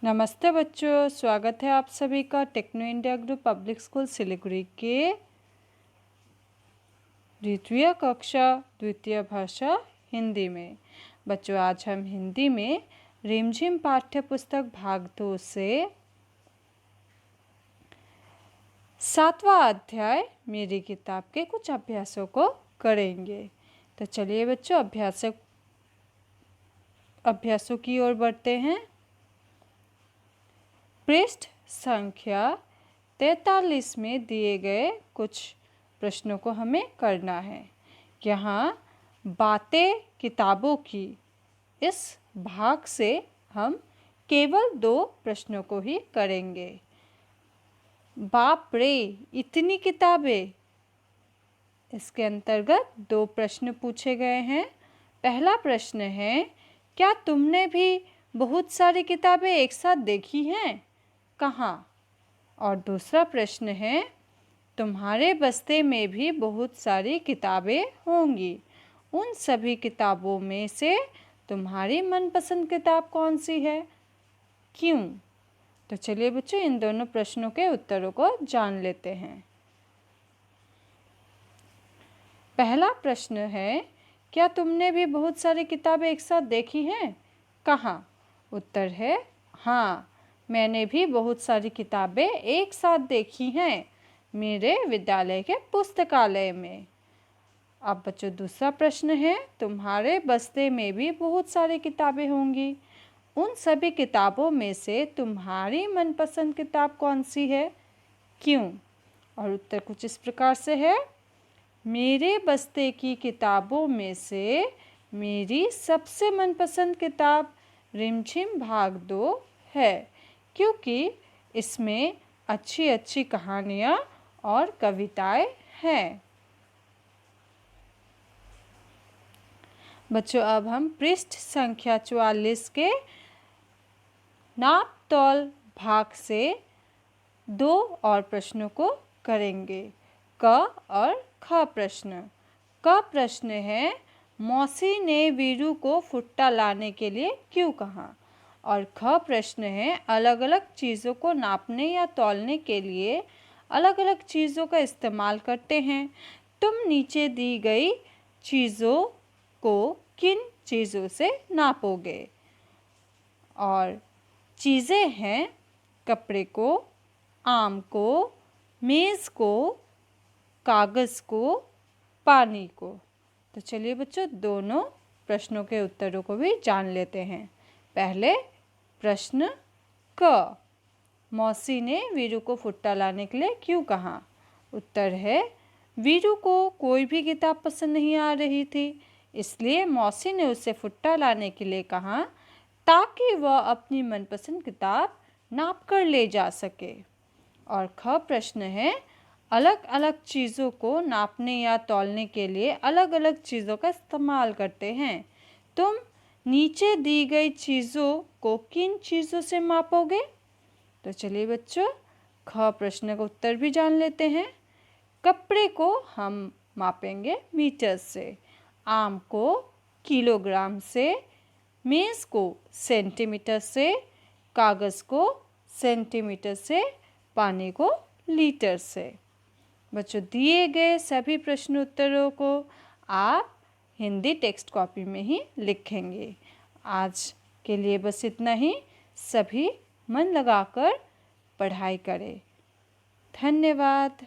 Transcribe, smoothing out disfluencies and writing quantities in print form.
नमस्ते बच्चों, स्वागत है आप सभी का Techno India Group Public School Siliguri के द्वितीय कक्षा द्वितीय भाषा हिंदी में। बच्चों, आज हम हिंदी में रिमझिम पाठ्य पुस्तक भाग 2 से 7वां अध्याय मेरी किताब के कुछ अभ्यासों को करेंगे। तो चलिए बच्चों, अभ्यासों की ओर बढ़ते हैं। पृष्ठ संख्या 43 में दिए गए कुछ प्रश्नों को हमें करना है। यहाँ बातें किताबों की इस भाग से हम केवल 2 प्रश्नों को ही करेंगे। बाप रे, इतनी किताबें! इसके अंतर्गत 2 प्रश्न पूछे गए हैं। पहला प्रश्न है, क्या तुमने भी बहुत सारी किताबें एक साथ देखी हैं? कहाँ? और दूसरा प्रश्न है, तुम्हारे बस्ते में भी बहुत सारी किताबें होंगी। उन सभी किताबों में से तुम्हारी मनपसंद किताब कौन सी है? क्यों? तो चलिए बच्चों, इन दोनों प्रश्नों के उत्तरों को जान लेते हैं। पहला प्रश्न है, क्या तुमने भी बहुत सारी किताबें एक साथ देखी हैं? कहाँ? उत्तर है हाँ, मैंने भी बहुत सारी किताबें एक साथ देखी हैं मेरे विद्यालय के पुस्तकालय में। अब बच्चों, दूसरा प्रश्न है, तुम्हारे बस्ते में भी बहुत सारी किताबें होंगी। उन सभी किताबों में से तुम्हारी मनपसंद किताब कौन सी है? क्यों? और उत्तर कुछ इस प्रकार से है, मेरे बस्ते की किताबों में से मेरी सबसे मनपसंद किताब रिमझिम भाग 2 है, क्योंकि इसमें अच्छी अच्छी कहानियाँ और कविताएं हैं। बच्चों, अब हम पृष्ठ संख्या 44 के नाप तौल भाग से 2 और प्रश्नों को करेंगे। क और ख प्रश्न। क प्रश्न है, मौसी ने वीरू को फुट्टा लाने के लिए क्यों कहा? और ख प्रश्न है, अलग अलग चीज़ों को नापने या तौलने के लिए अलग अलग चीज़ों का इस्तेमाल करते हैं। तुम नीचे दी गई चीज़ों को किन चीज़ों से नापोगे? और चीज़ें हैं कपड़े को, आम को, मेज़ को, कागज़ को, पानी को। तो चलिए बच्चों, दोनों प्रश्नों के उत्तरों को भी जान लेते हैं। पहले प्रश्न क, मौसी ने वीरू को फुट्टा लाने के लिए क्यों कहा? उत्तर है, वीरू को कोई भी किताब पसंद नहीं आ रही थी, इसलिए मौसी ने उसे फुट्टा लाने के लिए कहा ताकि वह अपनी मनपसंद किताब नाप कर ले जा सके। और ख प्रश्न है, अलग अलग चीज़ों को नापने या तौलने के लिए अलग अलग चीज़ों का इस्तेमाल करते हैं। तुम नीचे दी गई चीज़ों को किन चीज़ों से मापोगे? तो चलिए बच्चों, ख प्रश्न का उत्तर भी जान लेते हैं। कपड़े को हम मापेंगे मीटर से, आम को किलोग्राम से, मेज़ को सेंटीमीटर से, कागज़ को सेंटीमीटर से, पानी को लीटर से। बच्चों, दिए गए सभी प्रश्न उत्तरों को आप हिंदी टेक्स्ट कॉपी में ही लिखेंगे। आज के लिए बस इतना ही। सभी मन लगाकर पढ़ाई करें। धन्यवाद।